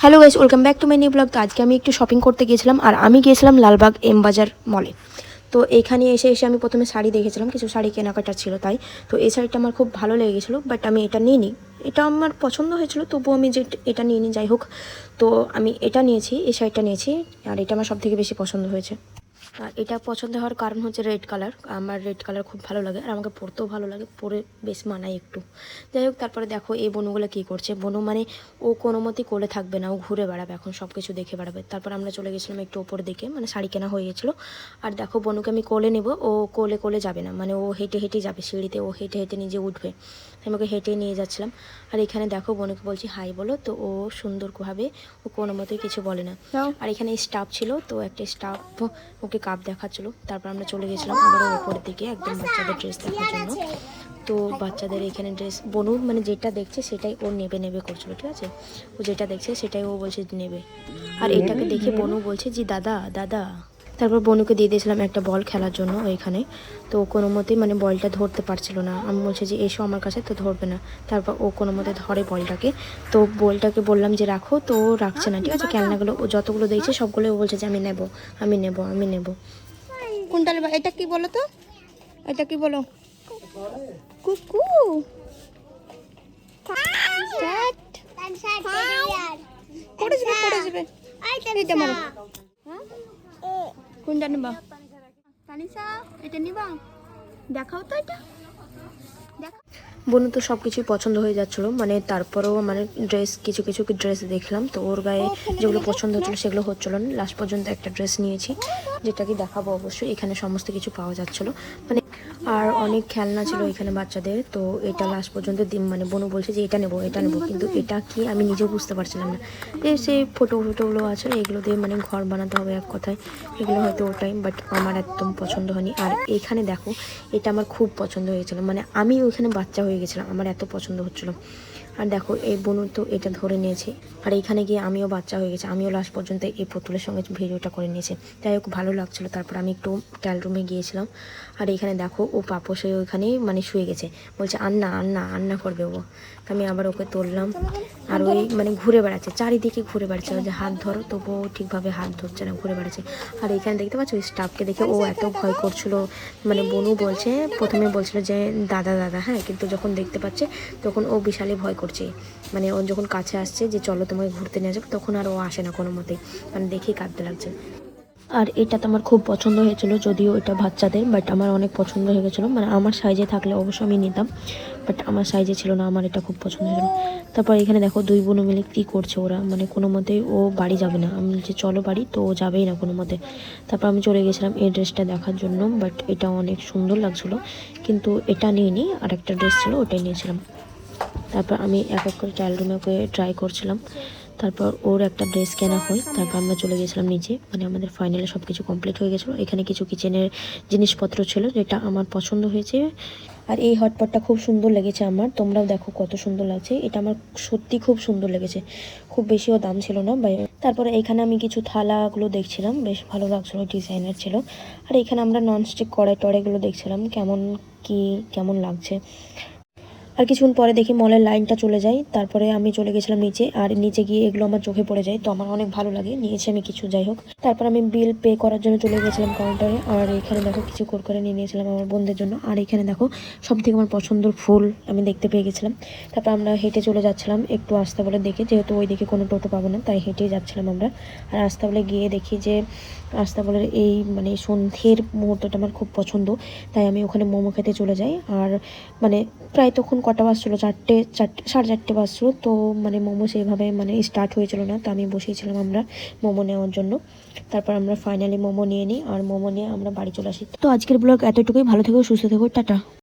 Hello guys, welcome back to my new blog. তো আজকে আমি একটু শপিং করতে গিয়েছিলাম, আর আমি গিয়েছিলাম লালবাগ এম বাজার মলে। তো এখানে এসে আমি প্রথমে শাড়ি দেখেছিলাম, কিছু শাড়ি কেনাকাটা ছিল তাই। তো এই শাড়িটা আমার খুব ভালো লেগেছিলো, বাট আমি এটা নিইনি। এটা আমার পছন্দ হয়েছিল, তবুও আমি যে এটা নিইনি, যাই হোক। তো আমি এটা নিয়েছি, এই শাড়িটা নিয়েছি, আর এটা আমার সবথেকে বেশি পছন্দ হয়েছে। আর এটা পছন্দ হওয়ার কারণ হচ্ছে রেড কালার। আমার রেড কালার খুব ভালো লাগে, আর আমাকে পরতেও ভালো লাগে, পরে বেশ মানায় একটু। যাই হোক, তারপরে দেখো এই বনুগুলো কী করছে। বনু মানে ও কোনো মতেই কোলে থাকবে না, ও ঘুরে বেড়াবে, এখন সব কিছু দেখে বেড়াবে। তারপর আমরা চলে গেছিলাম একটু ওপর দিকে, মানে শাড়ি কেনা হয়ে গেছিলো। আর দেখো বনুকে আমি কোলে নেব, ও কোলে কোলে যাবে না, মানে ও হেঁটে হেঁটে যাবে সিঁড়িতে, ও হেঁটে হেঁটে নিজে উঠবে। আমি ওকে হেঁটে নিয়ে যাচ্ছিলাম। আর এখানে দেখো বনুকে বলছি হাই বলো, তো ও সুন্দরভাবে ও কোনো মতেই কিছু বলে না। আর এখানে স্টাফ ছিল, তো একটা স্টাফ ওকে কাপ দেখাচ্ছিলো। তারপর আমরা চলে গেছিলাম আবারও ওপরের দিকে, একদম বাচ্চাদের ড্রেস দেখার জন্য। তো বাচ্চাদের এখানে ড্রেস বনু মানে যেটা দেখছে সেটাই ও নেবে নেবে করছিল, ঠিক আছে। ও যেটা দেখছে সেটাই ও বলছে নেবে। আর এটাকে দেখে বনু বলছে জি দাদা দাদা। তারপর বনুকে দিয়ে দিয়েছিলাম একটা বল খেলার জন্য ওইখানে। তো কোনো মতেই মানে বলটা ধরতে পারছিল না। আমি বলছি যে এসো আমার কাছে, তো ধরবে না। তারপর ও কোনো মতে ধরে বলটাকে। তো বলটাকে বললাম যে রাখো, তো ও রাখছে না, ঠিক আছে। খেলনাগুলো ও যতগুলো দেখছে সবগুলো ও বলছে যে আমি নেব, আমি নেব, আমি নেব। কোনটা নেবা? এটা কি বলো তো, এটা কি বলো? কুকু পড়ে যাবে, পড়ে যাবে। এটা মারো। কোনটা নেবা? তানিশা এটা নিবা? দেখাও তো এটা, দেখো। বোনের তো সব কিছুই পছন্দ হয়ে যাচ্ছিলো, মানে তারপরেও মানে ড্রেস কিছু কিছু ড্রেস দেখলাম, তো ওর গায়ে যেগুলো পছন্দ হচ্ছিলো সেগুলো হচ্ছিলো না। লাস্ট পর্যন্ত একটা ড্রেস নিয়েছি, যেটা কি দেখাবো অবশ্যই। এখানে সমস্ত কিছু পাওয়া যাচ্ছিলো, মানে আর অনেক খেলনা ছিল এখানে বাচ্চাদের। তো এটা লাস্ট পর্যন্ত মানে বোনু বলছে যে এটা নেবো, এটা নেবো, কিন্তু এটা কি আমি নিজেও বুঝতে পারছিলাম না। সেই ফটোগুলো আছে, এগুলো দিয়ে মানে ঘর বানাতে হবে এক কথায়, এগুলো হয়তো ওটাই, বাট আমার একদম পছন্দ হয়নি। আর এখানে দেখো এটা আমার খুব পছন্দ হয়েছিল, মানে আমি ওইখানে বাচ্চা হয়ে গেছিলাম, আমার এত পছন্দ হচ্ছিলো। আর দেখো এই বোনু তো এটা ধরে নিয়েছে, আর এইখানে গিয়ে আমিও বাচ্চা হয়ে গেছি, আমিও লাস্ট পর্যন্ত এই পুতুলের সঙ্গে ভিডিওটা করে নিয়েছি। যাই হোক ভালো লাগছিলো। তারপর আমি একটু ট্রায়াল রুমে গিয়েছিলাম। আর এখানে দেখো ও পাপোশে ওইখানে মানে শুয়ে গেছে, বলছে আন্না আন্না আন্না করবে ও। আমি আবার ওকে তুললাম, আর ওই মানে ঘুরে বেড়াচ্ছে, চারিদিকে ঘুরে বেড়াচ্ছে, যে হাত ধরো, তবুও ঠিকভাবে হাত ধরছে না, ঘুরে বেড়াচ্ছে। আর এখানে দেখতে পাচ্ছ ওই স্টাফকে দেখে ও এত ভয় করছিল, মানে বনু বলছে প্রথমে বলছিল যে দাদা দাদা, হ্যাঁ, কিন্তু যখন দেখতে পাচ্ছে তখন ও বিশালই ভয় করছে। মানে ও যখন কাছে আসছে যে চলো তোমাকে ঘুরতে নিয়ে যাবো, তখন আর ও আসে না কোনো মতেই, মানে দেখেই কাঁদতে লাগছে। আর এটা তো আমার খুব পছন্দ হয়েছিল, যদিও এটা বাচ্চাদের, বাট আমার অনেক পছন্দ হয়ে গেছিলো। মানে আমার সাইজে থাকলে অবশ্যই আমি নিতাম, বাট আমার সাইজে ছিল না, আমার এটা খুব পছন্দ হয়েছিল। তারপর এখানে দেখো দুই বোন মিলে কী করছে ওরা, মানে কোনো মতেই ও বাড়ি যাবে না। আমি যে চলো বাড়ি, তো ও যাবেই না কোনো মতে। তারপর আমি চলে গেছিলাম এই ড্রেসটা দেখার জন্য, বাট এটা অনেক সুন্দর লাগছিলো, কিন্তু এটা নিইনি, আর একটা ড্রেস ছিল ওটাই নিয়েছিলাম। তারপর আমি এক এক করে ট্রায়াল রুমে ট্রাই করছিলাম। তারপর ওর একটা ড্রেস কেনা হয়, তারপর আমরা চলে গেছিলাম নিচে, মানে আমাদের ফাইনালে সব কিছু কমপ্লিট হয়ে গেছিলো। এখানে কিছু কিচেনের জিনিসপত্র ছিল যেটা আমার পছন্দ হয়েছে। আর এই হটপটটা খুব সুন্দর লেগেছে আমার, তোমরাও দেখো কত সুন্দর লাগছে। এটা আমার সত্যি খুব সুন্দর লেগেছে, খুব বেশিও দাম ছিল না। তারপরে এখানে আমি কিছু থালাগুলো দেখছিলাম, বেশ ভালো লাগছিলো, ডিজাইনার ছিল। আর এখানে আমরা ননস্টিক কড়াই টড়াইগুলো দেখছিলাম, কেমন লাগছে। আর কিছুক্ষণ পরে দেখি মলের লাইনটা চলে যায়, তারপরে আমি চলে গেছিলাম নিচে। আর নিচে গিয়ে এগুলো আমার চোখে পড়ে যায়, তো আমার অনেক ভালো লাগে, নিয়েছি আমি কিছু। যাই হোক, তারপর আমি বিল পে করার জন্য চলে গেছিলাম কাউন্টারে। আর এখানে দেখো কিছু করে নিয়ে নিয়েছিলাম আমার বোনদের জন্য। আর এখানে দেখো সব থেকে আমার পছন্দের ফুল আমি দেখতে পেয়ে গেছিলাম। তারপর আমরা হেঁটে চলে যাচ্ছিলাম একটু আস্তাবলের দিকে, যেহেতু ওই দিকে কোনো টোটো পাবো না, তাই হেঁটেই যাচ্ছিলাম আমরা। আর আস্তাবলে গিয়ে দেখি যে আস্তাবলের এই মানে সন্ধ্যের মুহূর্তটা আমার খুব পছন্দ, তাই আমি ওখানে মোমো খেতে চলে যাই। আর মানে প্রায় তখন কটা বাজছিলো, চারটে সাড়ে চারটে বাজছিলো। তো মানে মোমো সেইভাবে মানে স্টার্ট হয়েছিল না, তো আমি বসেছিলাম আমরা মোমো নেওয়ার জন্য। তারপর আমরা ফাইনালি মোমো নিয়ে নিই, আর মোমো নিয়ে আমরা বাড়ি চলে আসি। তো আজকের ব্লগ এতটুকুই, ভালো থেকো, সুস্থ থেকো, টাটা।